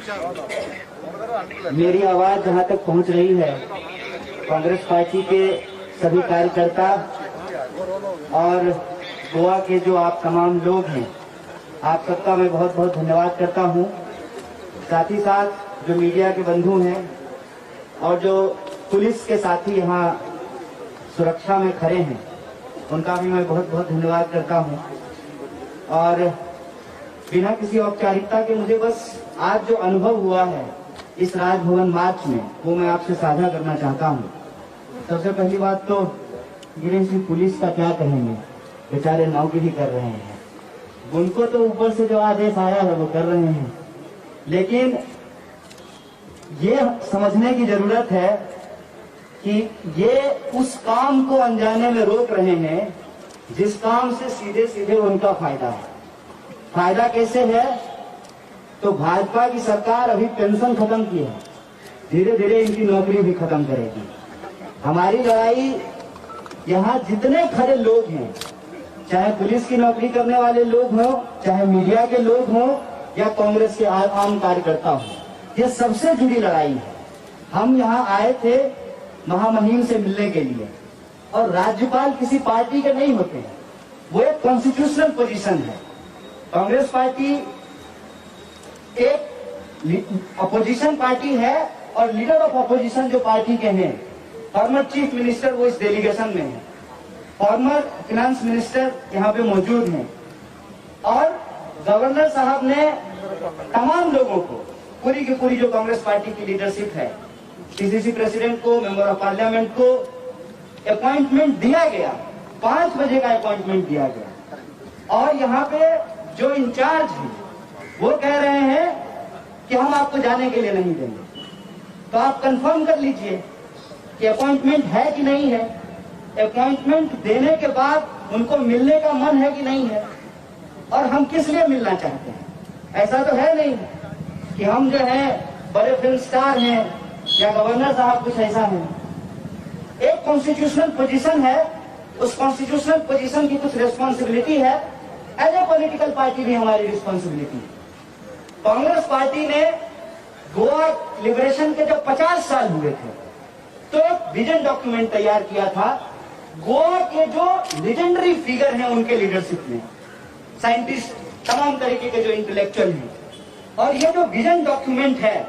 मेरी आवाज जहां तक पहुंच रही है, कांग्रेस पार्टी के सभी कार्यकर्ता और गोवा के जो आप तमाम लोग हैं, आप सबका मैं बहुत बहुत धन्यवाद करता हूं। साथ ही साथ जो मीडिया के बंधु हैं और जो पुलिस के साथी यहाँ सुरक्षा में खड़े हैं, उनका भी मैं बहुत बहुत धन्यवाद करता हूं। और बिना किसी औपचारिकता के मुझे बस आज जो अनुभव हुआ है इस राजभवन मार्च में, वो मैं आपसे साझा करना चाहता हूँ। सबसे पहली बात तो गिरीश जी, पुलिस का क्या कहेंगे, बेचारे नौकरी कर रहे हैं, उनको तो ऊपर से जो आदेश आया है वो कर रहे हैं, लेकिन ये समझने की जरूरत है कि ये उस काम को अनजाने में रोक रहे हैं जिस काम से सीधे सीधे उनका फायदा है। फायदा कैसे है? तो भाजपा की सरकार अभी पेंशन खत्म की है, धीरे धीरे इनकी नौकरी भी खत्म करेगी। हमारी लड़ाई यहाँ जितने खड़े लोग हैं, चाहे पुलिस की नौकरी करने वाले लोग हों, चाहे मीडिया के लोग हों या कांग्रेस के आम कार्यकर्ता हों, ये सबसे जुड़ी लड़ाई है। हम यहाँ आए थे महामहिम से मिलने के लिए, और राज्यपाल किसी पार्टी के नहीं होते हैं, वो एक कॉन्स्टिट्यूशनल पोजीशन है। कांग्रेस पार्टी एक अपोजिशन पार्टी है और लीडर ऑफ अपोजिशन जो पार्टी के हैं, फॉर्मर चीफ मिनिस्टर वो इस डेलीगेशन में है, फॉर्मर फाइनेंस मिनिस्टर यहाँ पे मौजूद हैं, और गवर्नर साहब ने तमाम लोगों को, पूरी की पूरी जो कांग्रेस पार्टी की लीडरशिप है, पीसीसी प्रेसिडेंट को, मेंबर ऑफ पार्लियामेंट को अपॉइंटमेंट दिया गया, 5 बजे का अपॉइंटमेंट दिया गया। और यहाँ पे जो इंचार्ज है वो कह रहे हैं कि हम आपको जाने के लिए नहीं देंगे। तो आप कंफर्म कर लीजिए कि अपॉइंटमेंट है कि नहीं है। अपॉइंटमेंट देने के बाद उनको मिलने का मन है कि नहीं है, और हम किस लिए मिलना चाहते हैं। ऐसा तो है नहीं कि हम जो है बड़े फिल्म स्टार हैं या गवर्नर साहब कुछ ऐसा है। एक कॉन्स्टिट्यूशनल पोजीशन है, उस कॉन्स्टिट्यूशनल पोजीशन की कुछ रिस्पॉन्सिबिलिटी है। एज ए पॉलिटिकल पार्टी भी हमारी रिस्पॉन्सिबिलिटी है। कांग्रेस पार्टी ने गोवा लिबरेशन के जब 50 साल हुए थे तो एक विजन डॉक्यूमेंट तैयार किया था। गोवा के जो लेजेंडरी फिगर हैं उनके लीडरशिप में, साइंटिस्ट, तमाम तरीके के जो इंटेलेक्चुअल हैं, और ये जो विजन डॉक्यूमेंट है,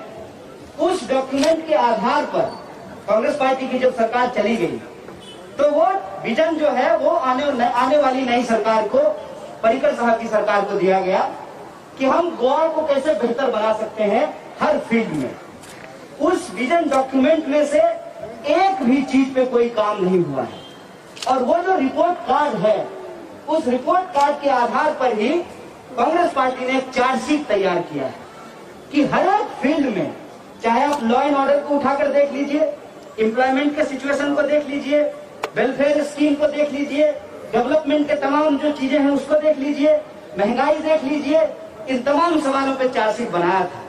उस डॉक्यूमेंट के आधार पर कांग्रेस पार्टी की जब सरकार चली गई तो वो विजन जो है वो आने वाली नई सरकार को, पर्रिकर साहब की सरकार को दिया गया कि हम गोवा को कैसे बेहतर बना सकते हैं हर फील्ड में। उस विजन डॉक्यूमेंट में से एक भी चीज पे कोई काम नहीं हुआ है, और वो जो रिपोर्ट कार्ड है, उस रिपोर्ट कार्ड के आधार पर ही कांग्रेस पार्टी ने एक चार्जशीट तैयार किया है कि हर एक फील्ड में, चाहे आप लॉ एंड ऑर्डर को उठाकर देख लीजिए, एम्प्लॉयमेंट के सिचुएशन को देख लीजिए, वेलफेयर स्कीम को देख लीजिए, डेवलपमेंट के तमाम जो चीजें हैं उसको देख लीजिए, महंगाई देख लीजिए, इन तमाम सवालों पे चार्जशीट बनाया था।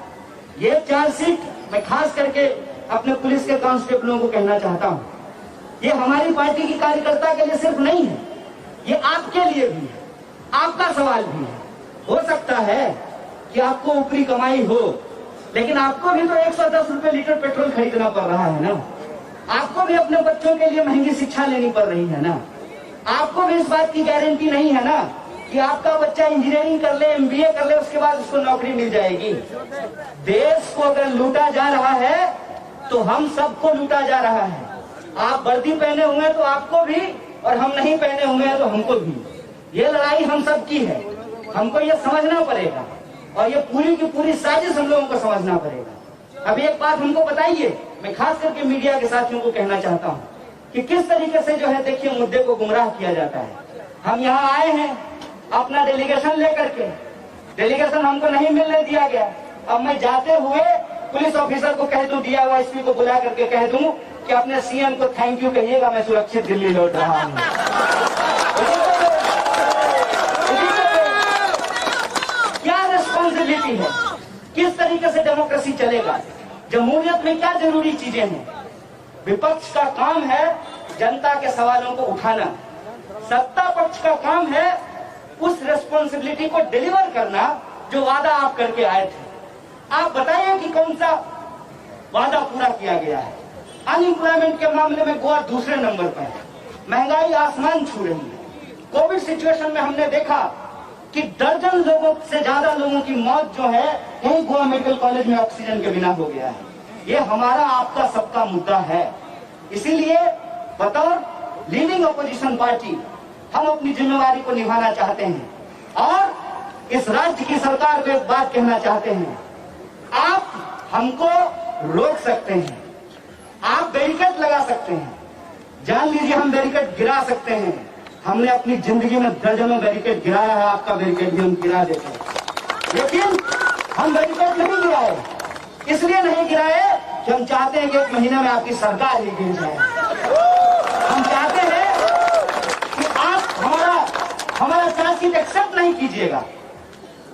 ये चार्जशीट मैं खास करके अपने पुलिस के कांस्टेबलों को कहना चाहता हूँ, ये हमारी पार्टी की कार्यकर्ता के लिए सिर्फ नहीं है, ये आपके लिए भी है, आपका सवाल भी है। हो सकता है कि आपको ऊपरी कमाई हो, लेकिन आपको भी तो 110 रुपए लीटर पेट्रोल खरीदना पड़ रहा है ना, आपको भी अपने बच्चों के लिए महंगी शिक्षा लेनी पड़ रही है ना, आपको भी इस बात की गारंटी नहीं है ना कि आपका बच्चा इंजीनियरिंग कर ले, एमबीए कर ले, उसके बाद उसको नौकरी मिल जाएगी। देश को अगर लूटा जा रहा है तो हम सबको लूटा जा रहा है। आप वर्दी पहने हुए तो आपको भी, और हम नहीं पहने हुए तो हमको भी। ये लड़ाई हम सबकी है, हमको ये समझना पड़ेगा, और ये पूरी की पूरी साजिश हम लोगों को समझना पड़ेगा। अब एक बात हमको बताइए, मैं खास करके मीडिया के साथियों को कहना चाहता हूँ कि किस तरीके से जो है देखिए मुद्दे को गुमराह किया जाता है। हम यहाँ आए हैं अपना डेलीगेशन लेकर के, डेलीगेशन हमको नहीं मिलने दिया गया। अब मैं जाते हुए पुलिस ऑफिसर को कह दूं, दिया हुआ एसपी को बुला करके कह दूं कि अपने सीएम को थैंक यू कहिएगा, मैं सुरक्षित दिल्ली लौट रहा हूँ। क्या रिस्पॉन्सिबिलिटी है, किस तरीके से डेमोक्रेसी चलेगा, जमहूरियत में क्या जरूरी चीजें हैं। विपक्ष का काम है जनता के सवालों को उठाना, सत्ता पक्ष का काम है उस रिस्पॉन्सिबिलिटी को डिलीवर करना जो वादा आप करके आए थे। आप बताइए कि कौन सा वादा पूरा किया गया है। अनएम्प्लॉयमेंट के मामले में गोवा दूसरे नंबर पर है, महंगाई आसमान छू रही है। कोविड सिचुएशन में हमने देखा कि दर्जन लोगों से ज्यादा लोगों की मौत जो है यही गोवा मेडिकल कॉलेज में ऑक्सीजन के बिना हो गया है। ये हमारा आपका सबका मुद्दा है। इसीलिए बतौर लीडिंग अपोजिशन पार्टी हम अपनी जिम्मेवारी को निभाना चाहते हैं और इस राज्य की सरकार को एक बात कहना चाहते हैं, आप हमको रोक सकते हैं, आप बैरिकेड लगा सकते हैं, जान लीजिए हम बैरिकेड गिरा सकते हैं। हमने अपनी जिंदगी में दर्जनों बैरिकेड गिराया है, आपका बैरिकेड भी हम गिरा देते हैं, लेकिन हम बैरिकेड नहीं गिराए। इसलिए नहीं गिराए कि हम चाहते हैं कि एक महीने में आपकी सरकार ही गिर जाए। हम चाहते हैं कि आप हमारा चार्जशीट एक्सेप्ट नहीं कीजिएगा।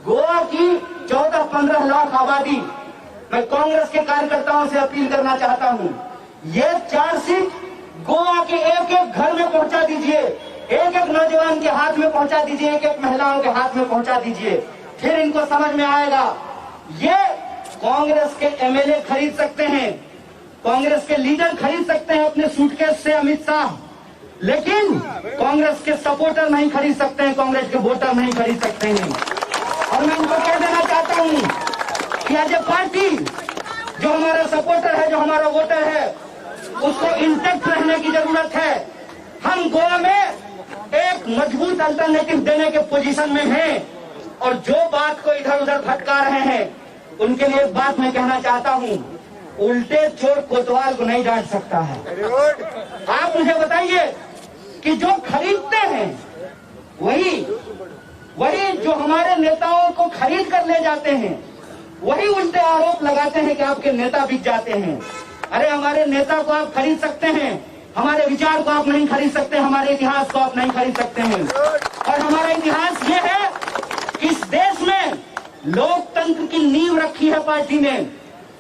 गोवा की 14-15 लाख आबादी, मैं कांग्रेस के कार्यकर्ताओं से अपील करना चाहता हूं, ये चार्जशीट गोवा के एक एक घर में पहुंचा दीजिए, एक एक नौजवान के हाथ में पहुंचा दीजिए, एक एक महिलाओं के हाथ में पहुंचा दीजिए, फिर इनको समझ में आएगा। ये कांग्रेस के एमएलए खरीद सकते हैं, कांग्रेस के लीडर खरीद सकते हैं अपने सूटकेस से अमित शाह, लेकिन कांग्रेस के सपोर्टर नहीं खरीद सकते हैं, कांग्रेस के वोटर नहीं खरीद सकते हैं। और मैं उनको कह देना चाहता हूं कि एज ए पार्टी जो हमारा सपोर्टर है, जो हमारा वोटर है, उसको इंटैक्ट रहने की जरूरत है। हम गोवा में एक मजबूत अल्टरनेटिव देने के पोजीशन में हैं और जो बात को इधर उधर भटका रहे हैं उनके लिए एक बात मैं कहना चाहता हूं, उल्टे चोर कोतवाल को नहीं डांट सकता है। आप मुझे बताइए कि जो खरीदते हैं वही जो हमारे नेताओं को खरीद कर ले जाते हैं, वही उल्टे आरोप लगाते हैं कि आपके नेता बिक जाते हैं। अरे हमारे नेता को आप खरीद सकते हैं, हमारे विचार को आप नहीं खरीद सकते, हमारे इतिहास को आप नहीं खरीद सकते हैं। और हमारा इतिहास ये है कि इस देश में लोकतंत्र की नींव रखी है पार्टी ने।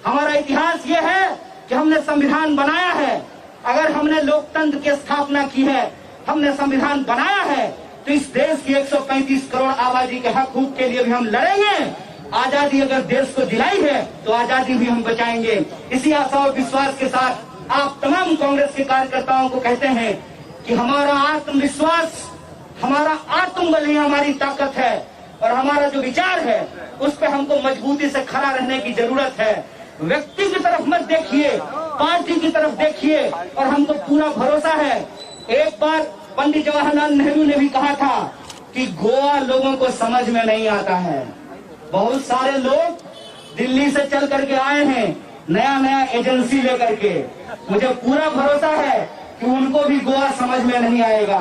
हमारा इतिहास ये है कि हमने संविधान बनाया है। अगर हमने लोकतंत्र की स्थापना की है, हमने संविधान बनाया है, तो इस देश की 135 करोड़ आबादी के हक हूक के लिए भी हम लड़ेंगे। आजादी अगर देश को दिलाई है तो आजादी भी हम बचाएंगे। इसी आशा और विश्वास के साथ आप तमाम कांग्रेस के कार्यकर्ताओं को कहते हैं कि हमारा आत्मविश्वास, हमारा आत्मबल ही हमारी ताकत है और हमारा जो विचार है उस पर हमको मजबूती से खड़ा रहने की जरूरत है। व्यक्ति की तरफ मत देखिए, पार्टी की तरफ देखिए और हमको पूरा भरोसा है। एक बार पंडित जवाहरलाल नेहरू ने भी कहा था कि गोवा लोगों को समझ में नहीं आता है। बहुत सारे लोग दिल्ली से चल करके आए हैं नया एजेंसी लेकर के, मुझे पूरा भरोसा है कि उनको भी गोवा समझ में नहीं आएगा।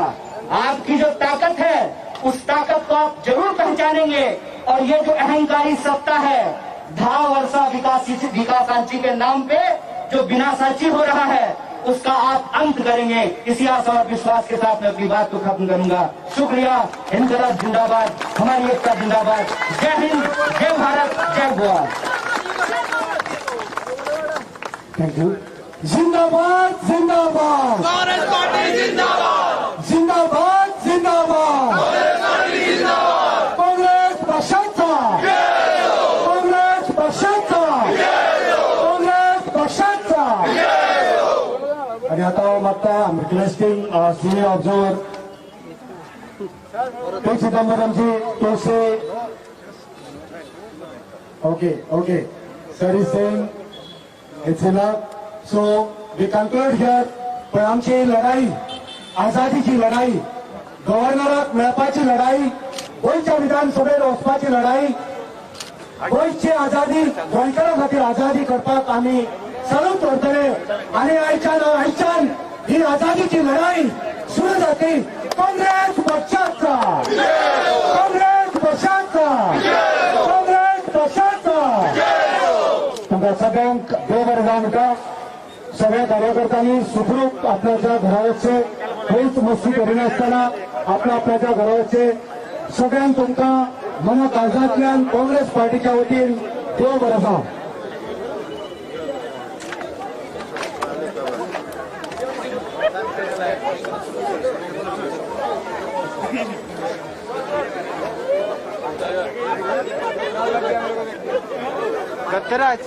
आपकी जो ताकत है उस ताकत को आप जरूर पहचानेंगे और ये जो अहंकारी सत्ता है, धा वर्षा विकासाची के नाम पे जो विनाशाची हो रहा है, उसका आप अंत करेंगे। इसी आशा और विश्वास के साथ मैं अपनी बात को खत्म करूंगा। शुक्रिया। इनकलाब जिंदाबाद, हमारी एकता जिंदाबाद। जय हिंद, जय भारत, जय गोवा। Thank you. जिंदाबाद जिंदाबाद, कांग्रेस पार्टी जिंदाबाद, जिंदाबाद जिंदाबाद, कांग्रेस पार्टी जिंदाबाद, कांग्रेस पक्षाचा, कांग्रेस पक्षाचा, कांग्रेस पक्षाचा। आणि आता मागता requesting senior observer P Chidambaram ji to say okay sir is saying it's enough, so we conclude here. पण आमची लढाई, आझादीची लढाई, गव्हर्नराक मेळपाची लढाई, गोंयच्या विधानसभेत वचपाची लढाई, गोंयची आझादी, गोंयकारा खातीर आझादी करपाक आमी चालू करतले आणि आयच्यान ही आझादीची लढाई सुरू जातली। काँग्रेस पक्षाचा, काँग्रेस पक्षाचा, काँग्रेस पक्षाचा। तुमकां सगळ्यांक देव बरें जावं म्हणटा। सगळ्या कार्यकर्त्यांनी सुखरूप आपल्याच्या घरावरचे, खंयच मस्ती करिनासतना आपल्याच्या घरावरचे। सगळ्यांक तुमकां मना काळजांतल्यान काँग्रेस पार्टीच्या वतीन देव बरें जावं। दत्तराज